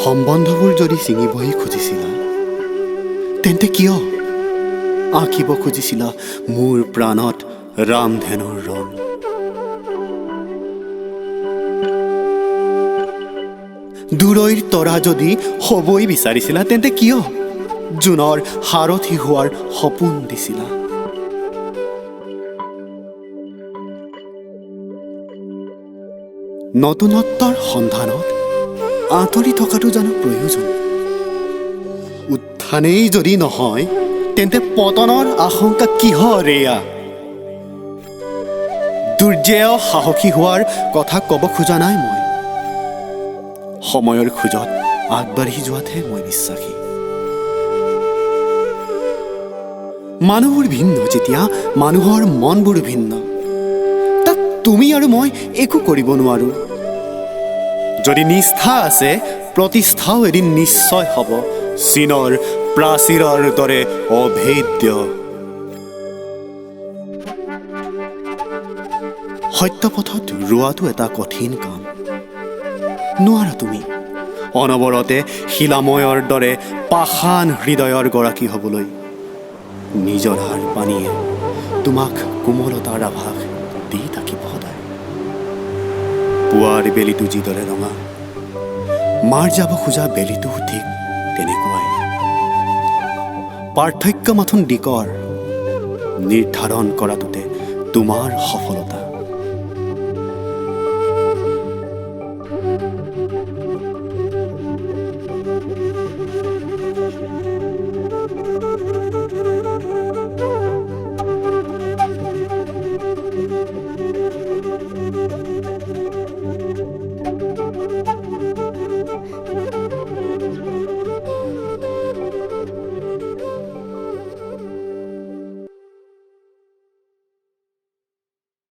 সম্বন্ধবোৰ যদি ছিঙিবহি খুজিছিলা তেন্তে কিয় আঁকিব খুজিছিলা মোৰ প্ৰাণত ৰামধেনুৰ ৰং? দূৰৈৰ তৰা যদি হ'বই বিচাৰিছিলা তেন্তে কিয় জোনৰ সাৰথি হোৱাৰ সপোন দিছিলা? নতুনত্বৰ সন্ধানত আঁতৰি থকাটো জানো প্ৰয়োজন? উত্থানেই যদি নহয় তেন্তে পতনৰ আশংকা কিহৰ এয়া? দুৰ্জেয় সাহসী হোৱাৰ কথা ক'ব খোজা নাই মই। সময়ৰ খোজত আগবাঢ়ি যোৱাতহে মই বিশ্বাসী। মানুহবোৰ ভিন্ন যেতিয়া মানুহৰ মনবোৰ ভিন্ন, তাত তুমি আৰু মই একো কৰিব নোৱাৰো। যদি নিষ্ঠা আছে প্ৰতিষ্ঠাও এদিন নিশ্চয় হ'ব চীনৰ প্ৰাচীৰৰ দৰে অভেদ্য। সত্যপথত ৰোৱাটো এটা কঠিন কাম। নোৱাৰা তুমি অনবৰতে শিলাময়ৰ দৰে পাষাণ হৃদয়ৰ গৰাকী হ'বলৈ। নিজৰ হাৰ পানীয়ে তোমাক কোমলতাৰ আভাস দি থাকিব সদায়। পুৱাৰ বেলিটো যিদৰে ৰঙা, মাৰ যাব খোজা বেলিটো ঠিক তেনেকুৱাই। পাৰ্থক্য মাথোন দিকৰ নিৰ্ধাৰণ কৰাটোতে তোমাৰ সফলতা।